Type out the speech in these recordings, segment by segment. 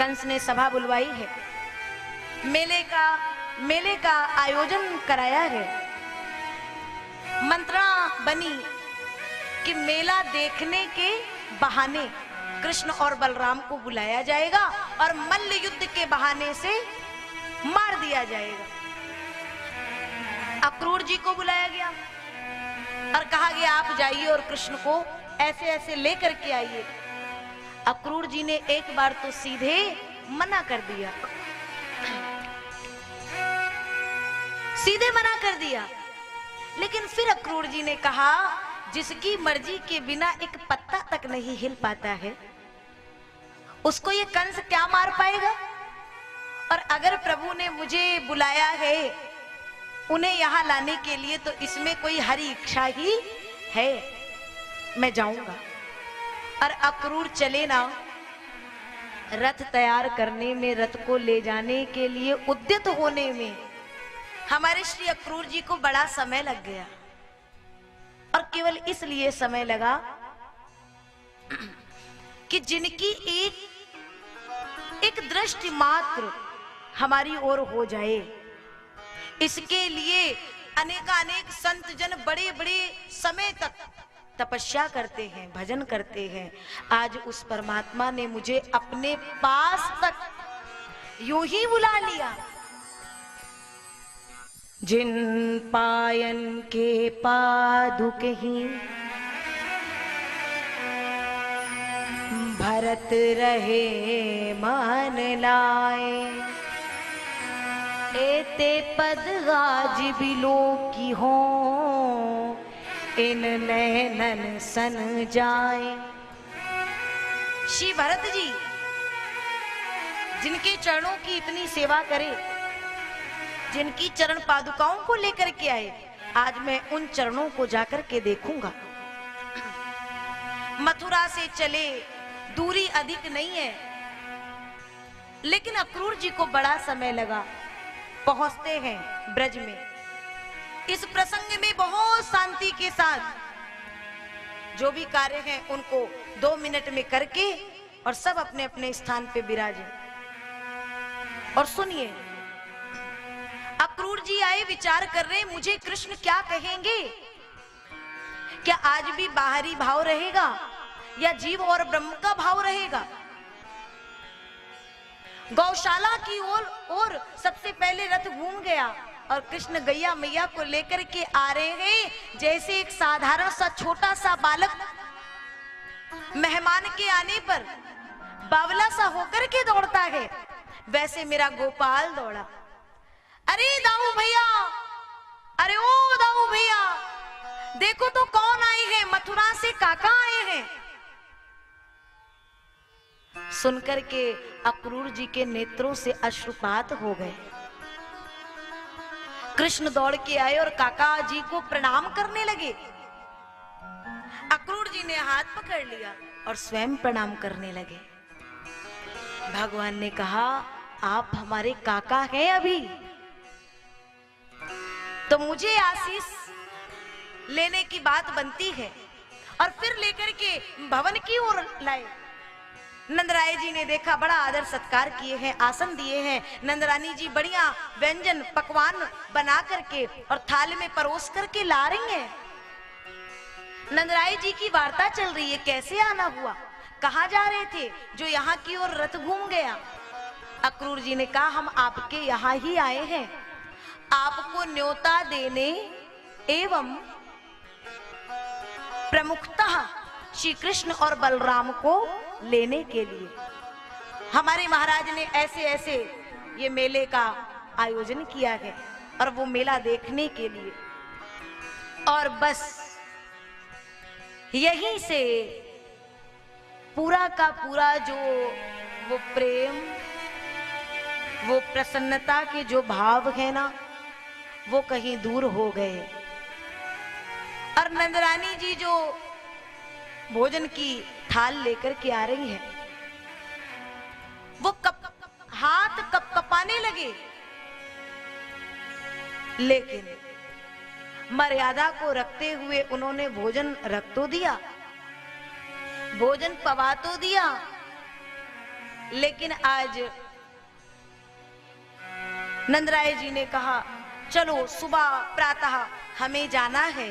कंस ने सभा बुलवाई है, मेले का आयोजन कराया है। मंत्रणा बनी कि मेला देखने के बहाने कृष्ण और बलराम को बुलाया जाएगा और मल्ल युद्ध के बहाने से मार दिया जाएगा। अक्रूर जी को बुलाया गया और कहा गया आप जाइए और कृष्ण को ऐसे ऐसे लेकर के आइए। अक्रूर जी ने एक बार तो सीधे मना कर दिया, सीधे मना कर दिया। लेकिन फिर अक्रूर जी ने कहा जिसकी मर्जी के बिना एक पत्ता तक नहीं हिल पाता है, उसको ये कंस क्या मार पाएगा। और अगर प्रभु ने मुझे बुलाया है उन्हें यहां लाने के लिए, तो इसमें कोई हरी इच्छा ही है, मैं जाऊंगा। और अक्रूर चले ना, रथ तैयार करने में, रथ को ले जाने के लिए उद्यत होने में हमारे श्री अक्रूर जी को बड़ा समय लग गया। और केवल इसलिए समय लगा कि जिनकी एक दृष्टि मात्र हमारी ओर हो जाए, इसके लिए अनेकानेक संत जन बड़े बड़े समय तक तपस्या करते हैं, भजन करते हैं। आज उस परमात्मा ने मुझे अपने पास तक यूं ही बुला लिया। जिन पायन के पादुक ही भरत रहे मान लाए, एते पद गाज बिलो की हो, इन नैनन सन जाए। श्री भरत जी जिनके चरणों की इतनी सेवा करे, जिनकी चरण पादुकाओं को लेकर के आए, आज मैं उन चरणों को जाकर के देखूंगा। मथुरा से चले, दूरी अधिक नहीं है, लेकिन अक्रूर जी को बड़ा समय लगा। पहुंचते हैं ब्रज में, इस प्रसंग में बहुत शांति के साथ जो भी कार्य हैं उनको 2 मिनट में करके और सब अपने अपने स्थान पे विराजे। और सुनिए, अक्रूर जी आए, विचार कर रहे मुझे कृष्ण क्या कहेंगे। क्या आज भी बाहरी भाव रहेगा या जीव और ब्रह्म का भाव रहेगा। गौशाला की ओर सबसे पहले रथ घूम गया और कृष्ण गैया मैया को लेकर के आ रहे हैं। जैसे एक साधारण सा छोटा सा बालक मेहमान के आने पर बावला सा होकर के दौड़ता है, वैसे मेरा गोपाल दौड़ा। अरे दाऊ भैया, अरे ओ दाऊ भैया, देखो तो कौन आए हैं, मथुरा से काका आए हैं। सुनकर के अक्रूर जी के नेत्रों से अश्रुपात हो गए। कृष्ण दौड़ के आए और काका जी को प्रणाम करने लगे। अक्रूर जी ने हाथ पकड़ लिया और स्वयं प्रणाम करने लगे। भगवान ने कहा, आप हमारे काका हैं अभी, तो मुझे आशीष लेने की बात बनती है। और फिर लेकर के भवन की ओर लाए। नंदराय जी ने देखा, बड़ा आदर सत्कार किए हैं, आसन दिए हैं। नंदरानी जी बढ़िया व्यंजन पकवान बना करके और थाल में परोस करके ला रही हैं। नंदराय जी की वार्ता चल रही है, कैसे आना हुआ, कहाँ जा रहे थे, जो यहाँ की ओर रथ घूम गया। अक्रूर जी ने कहा, हम आपके यहाँ ही आए हैं, आपको न्योता देने एवं प्रमुखतः श्री कृष्ण और बलराम को लेने के लिए। हमारे महाराज ने ऐसे ऐसे ये मेले का आयोजन किया है और वो मेला देखने के लिए। और बस यहीं से पूरा का पूरा जो वो प्रेम, वो प्रसन्नता के जो भाव है ना, वो कहीं दूर हो गए। और नंदरानी जी जो भोजन की थाल लेकर के आ रही है, वो हाथ कपाने लगे, लेकिन मर्यादा को रखते हुए उन्होंने भोजन रख तो दिया, भोजन पवा तो दिया, लेकिन आज नंदराय जी ने कहा चलो सुबह प्रातः हमें जाना है,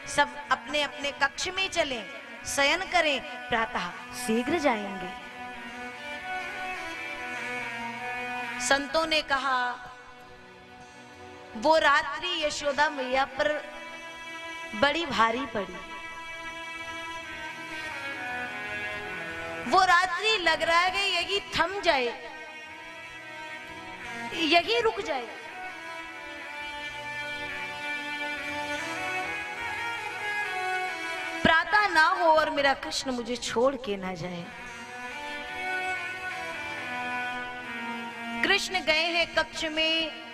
सब अपने अपने कक्ष में चलें, शयन करें, प्रातः शीघ्र जाएंगे। संतों ने कहा वो रात्रि यशोदा मैया पर बड़ी भारी पड़ी। वो रात्रि लग रहा है कि यही थम जाए, यही रुक जाए। प्रातः ना हो और मेरा कृष्ण मुझे छोड़ के ना जाए। कृष्ण गए हैं कक्ष में,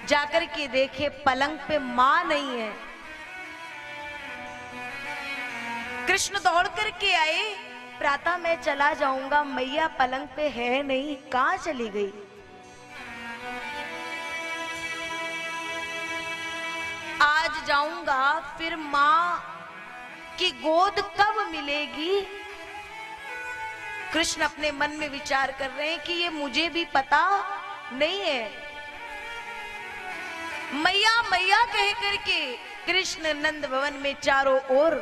जाकर के देखे पलंग पे मां नहीं है। कृष्ण दौड़ करके आए, प्रातः मैं चला जाऊंगा, मैया पलंग पे है नहीं, कहां चली गई? आज जाऊंगा फिर मां की गोद कब मिलेगी? कृष्ण अपने मन में विचार कर रहे हैं कि ये मुझे भी पता नहीं है। मैया मैया कह करके कृष्ण नंद भवन में चारों ओर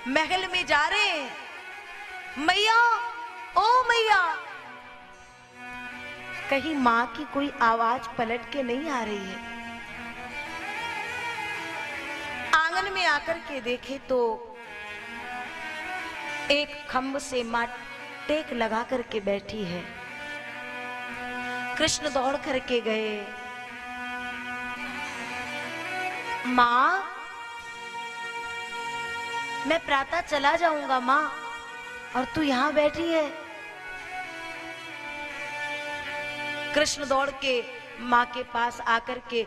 महल में जा रहे हैं। मैया, ओ मैया, कहीं मां की कोई आवाज पलट के नहीं आ रही है। आंगन में आकर के देखे तो एक खम्भ से मां टेक लगा करके बैठी है। कृष्ण दौड़ करके गए, मां, मैं प्रातः चला जाऊंगा मां, और तू यहां बैठी है। कृष्ण दौड़ के मां के पास आकर के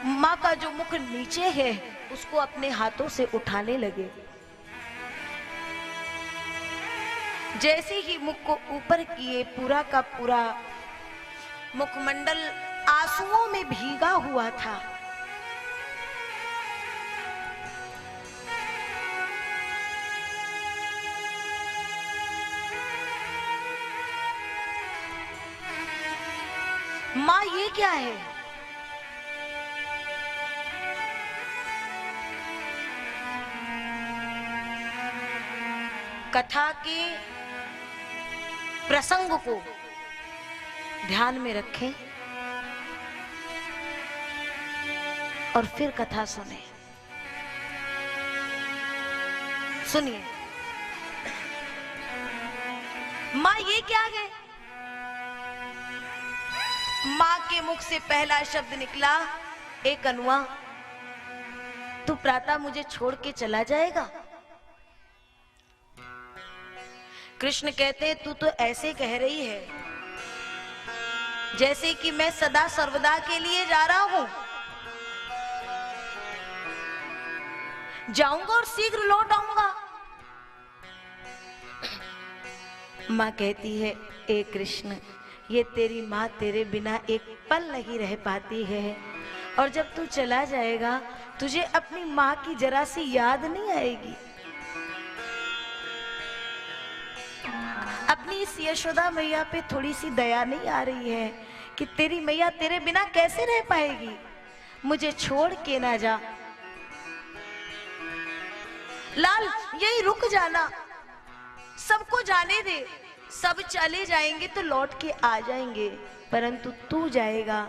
मां का जो मुख नीचे है उसको अपने हाथों से उठाने लगे। जैसे ही मुख को ऊपर किए, पूरा का पूरा मुखमंडल आंसुओं में भीगा हुआ था। मां, ये क्या है? कथा के प्रसंग को ध्यान में रखें और फिर कथा सुने। सुनिए, मां ये क्या है? मां के मुख से पहला शब्द निकला, एक अनुआ, तू प्रातः मुझे छोड़ के चला जाएगा? कृष्ण कहते तू तो ऐसे कह रही है जैसे कि मैं सदा सर्वदा के लिए जा रहा हूं, जाऊंगा और शीघ्र लौट आऊंगा। मां कहती है, ए कृष्ण, ये तेरी मां तेरे बिना एक पल नहीं रह पाती है, और जब तू चला जाएगा तुझे अपनी मां की जरा सी याद नहीं आएगी? अपनी इस यशोदा मैया पे थोड़ी सी दया नहीं आ रही है कि तेरी मैया तेरे बिना कैसे रह पाएगी? मुझे छोड़ के ना जा लाल, यही रुक जाना, सबको जाने दे। सब चले जाएंगे तो लौट के आ जाएंगे, परंतु तू जाएगा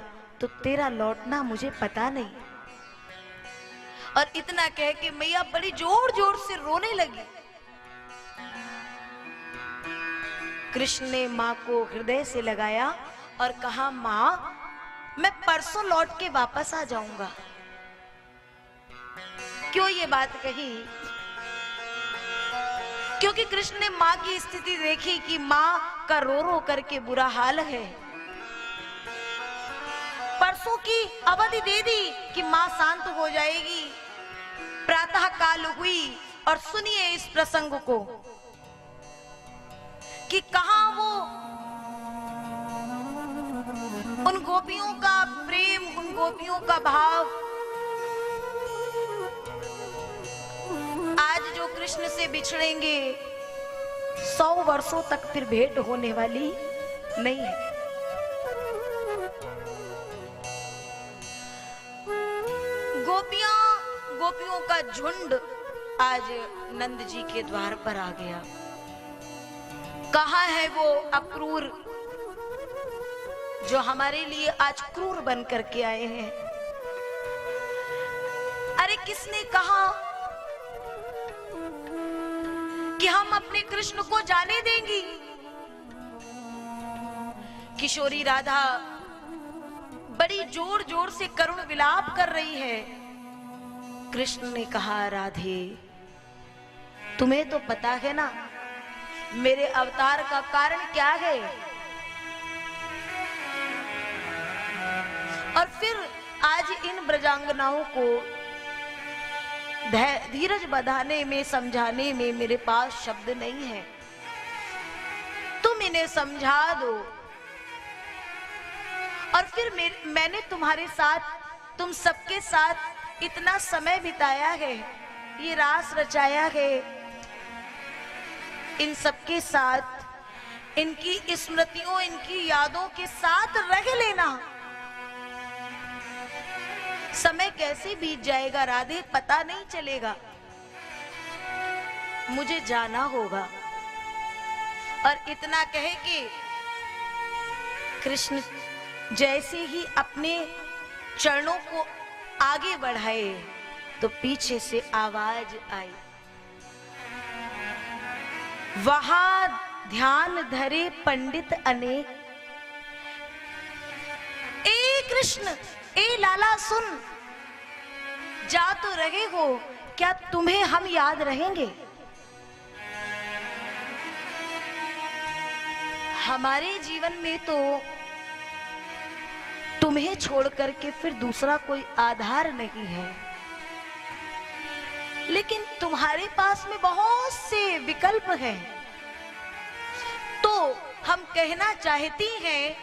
तो तेरा लौटना मुझे पता नहीं। और इतना कह के मैया बड़ी जोर जोर से रोने लगी। कृष्ण ने मां को हृदय से लगाया और कहा, मां, मैं परसों लौट के वापस आ जाऊंगा। क्यों ये बात कही? क्योंकि कृष्ण ने मां की स्थिति देखी कि मां का रो रो करके बुरा हाल है। परसों की अवधि दे दी कि मां शांत हो जाएगी। प्रातः काल हुई और सुनिए इस प्रसंग को कि कहां वो उन गोपियों का प्रेम, उन गोपियों का भाव। आज जो कृष्ण से बिछड़ेंगे 100 वर्षों तक फिर भेंट होने वाली नहीं है। गोपियों का झुंड आज नंद जी के द्वार पर आ गया। कहाँ है वो अक्रूर जो हमारे लिए आज क्रूर बन करके आए हैं? अरे किसने कहा कि हम अपने कृष्ण को जाने देंगी? किशोरी राधा बड़ी जोर जोर से करुण विलाप कर रही है। कृष्ण ने कहा, राधे तुम्हें तो पता है ना मेरे अवतार का कारण क्या है? और फिर आज इन ब्रजांगनाओं को धीरज बधाने में, समझाने में मेरे पास शब्द नहीं है। तुम इन्हें समझा दो। और फिर मैंने तुम्हारे साथ, तुम सबके साथ इतना समय बिताया है, ये रास रचाया है। इन सबके साथ, इनकी स्मृतियों, इनकी यादों के साथ रह लेना। समय कैसे बीत जाएगा राधे, पता नहीं चलेगा। मुझे जाना होगा। और इतना कहे कि कृष्ण जैसे ही अपने चरणों को आगे बढ़ाए तो पीछे से आवाज आई, वहां ध्यान धरे पंडित अनेक। ए कृष्ण, ए लाला सुन, जा तो रहे हो, क्या तुम्हें हम याद रहेंगे? हमारे जीवन में तो तुम्हें छोड़ करके फिर दूसरा कोई आधार नहीं है, लेकिन तुम्हारे पास में बहुत से विकल्प हैं। तो हम कहना चाहती हैं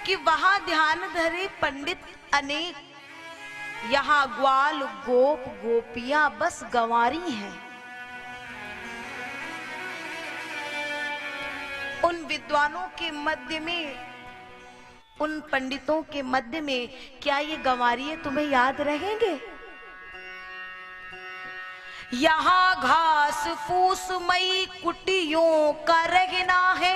कि वहां ध्यान धरे पंडित अनेक, यहाँ ग्वाल गोप गोपियां बस गंवारी हैं। उन विद्वानों के मध्य में, उन पंडितों के मध्य में क्या ये गंवारिये तुम्हें याद रहेंगे? यहाँ घास फूस मई कुटियों का रहना है।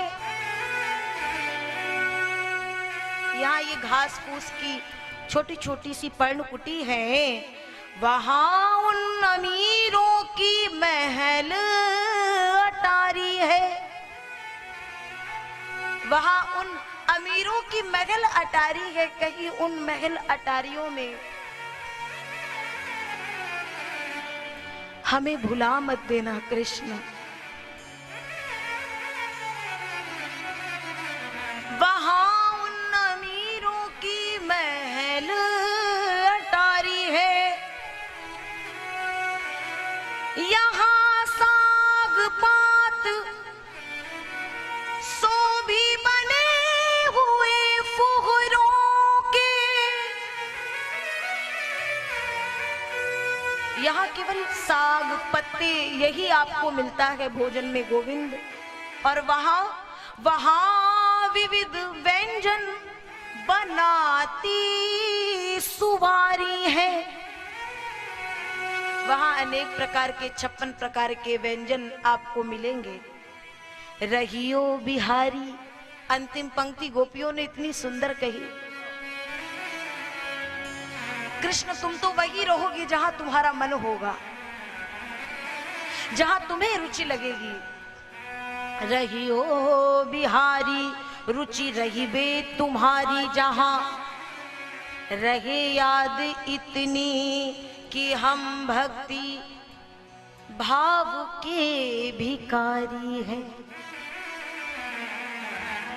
यहाँ ये घास फूस की छोटी छोटी सी पर्णकुटी है। वहां उन अमीरों की महल अटारी है। वहां उन अमीरों की महल अटारी है। कहीं उन महल अटारियों में हमें भुला मत देना कृष्ण। वहां उन अमीरों की महल अटारी है। यहाँ साग पात सो भी बने हुए फुहरों के। यहाँ केवल साग पत्ते यही आपको मिलता है भोजन में गोविंद। और वहां विविध व्यंजन बनाती सुवारी है। वहां अनेक प्रकार के 56 प्रकार के व्यंजन आपको मिलेंगे। रहियो बिहारी, अंतिम पंक्ति गोपियों ने इतनी सुंदर कही। कृष्ण तुम तो वही रहोगे जहां तुम्हारा मन होगा, जहां तुम्हें रुचि लगेगी। रहियो बिहारी, रुचि रही बे तुम्हारी, जहां रहे याद इतनी कि हम भक्ति भाव के भिखारी हैं।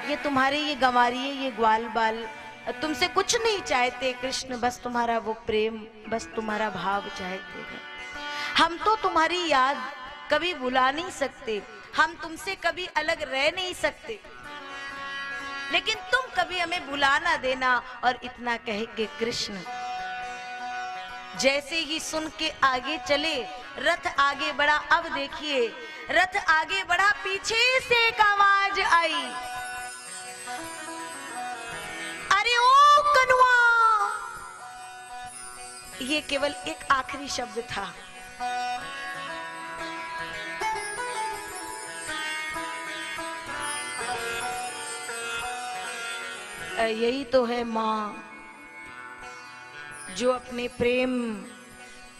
ये तुम्हारे, ये गंवारी, ये ग्वाल बाल तुमसे कुछ नहीं चाहते कृष्ण, बस तुम्हारा वो प्रेम, बस तुम्हारा भाव चाहते हैं। हम तो तुम्हारी याद कभी भुला नहीं सकते, हम तुमसे कभी अलग रह नहीं सकते, लेकिन तुम कभी हमें भुला ना देना। और इतना कह के कृष्ण जैसे ही सुन के आगे चले, रथ आगे बढ़ा। अब देखिए रथ आगे बढ़ा, पीछे से एक आवाज आई, ये केवल एक आखिरी शब्द था। यही तो है माँ, जो अपने प्रेम,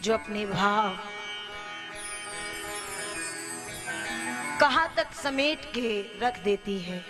जो अपने भाव कहां तक समेट के रख देती है।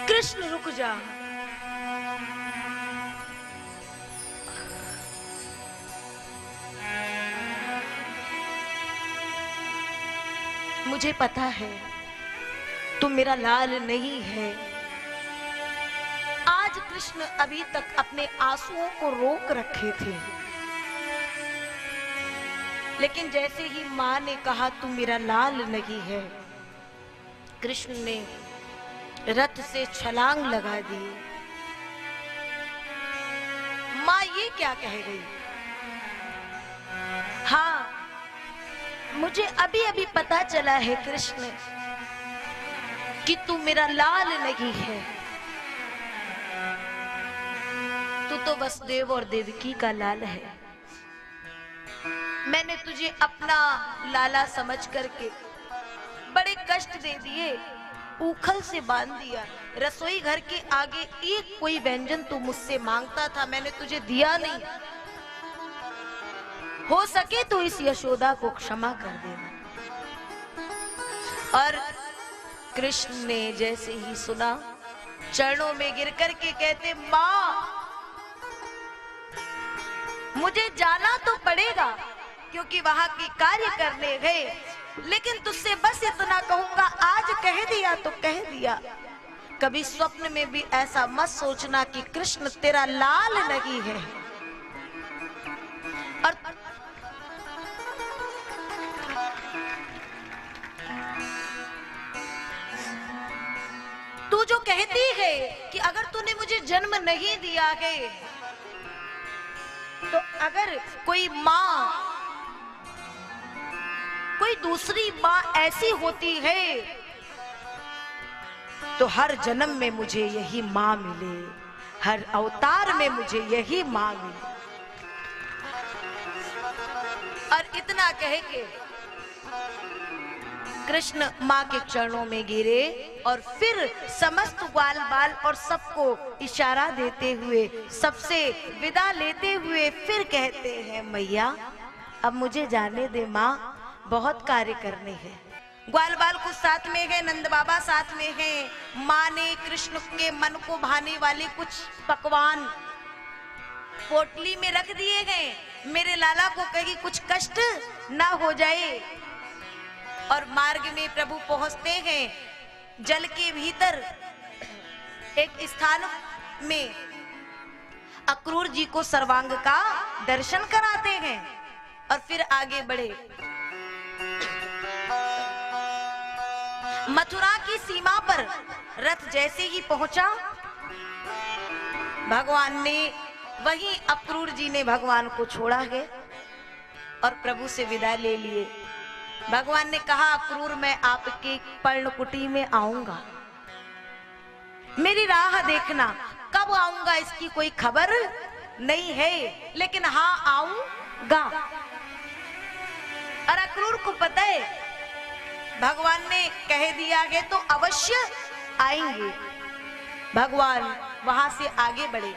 कृष्ण रुक जा, मुझे पता है तू मेरा लाल नहीं है। आज कृष्ण अभी तक अपने आंसुओं को रोक रखे थे, लेकिन जैसे ही मां ने कहा तू मेरा लाल नहीं है, कृष्ण ने रथ से छलांग लगा दी। मां ये क्या कह गई? हाँ, मुझे अभी अभी पता चला है कृष्ण कि तू मेरा लाल नहीं है, तू तो वसुदेव और देवकी का लाल है। मैंने तुझे अपना लाला समझ करके बड़े कष्ट दे दिए, उखल से बांध दिया। रसोई घर के आगे एक कोई व्यंजन तू मुझसे मांगता था, मैंने तुझे दिया नहीं। हो सके तो इस यशोदा को क्षमा कर देना। और कृष्ण ने जैसे ही सुना, चरणों में गिर करके कहते, मां मुझे जाना तो पड़ेगा क्योंकि वहां के कार्य करने गए, लेकिन तुझसे बस इतना कहूंगा, आज कह दिया तो कह दिया। कभी स्वप्न में भी ऐसा मत सोचना कि कृष्ण तेरा लाल नहीं है। और तू जो कहती है कि अगर तूने मुझे जन्म नहीं दिया है, तो अगर कोई माँ, कोई दूसरी माँ ऐसी होती है तो हर जन्म में मुझे यही माँ मिले, हर अवतार में मुझे यही माँ मिले। और इतना कह के कृष्ण माँ के चरणों में गिरे और फिर समस्त ग्वाल बाल और सबको इशारा देते हुए, सबसे विदा लेते हुए फिर कहते हैं, मैया अब मुझे जाने दे माँ, बहुत कार्य करने हैं। ग्वाल बाल कुछ साथ में है, नंद बाबा साथ में है। माँ ने कृष्ण के मन को भाने वाले कुछ पकवान पोटली में रख दिए हैं, मेरे लाला को कहीं कुछ कष्ट ना हो जाए। और मार्ग में प्रभु पहुंचते हैं, जल के भीतर एक स्थान में अक्रूर जी को सर्वांग का दर्शन कराते हैं और फिर आगे बढ़े। मथुरा की सीमा पर रथ जैसे ही पहुंचा, भगवान ने, वहीं अक्रूर जी ने भगवान को छोड़ा है और प्रभु से विदा ले लिए। भगवान ने कहा, अक्रूर मैं आपके पर्णकुटी में आऊंगा, मेरी राह देखना, कब आऊंगा इसकी कोई खबर नहीं है, लेकिन हाँ आऊंगा। और अक्रूर को पता है भगवान ने कह दिया है तो अवश्य आएंगे। भगवान वहां से आगे बढ़े।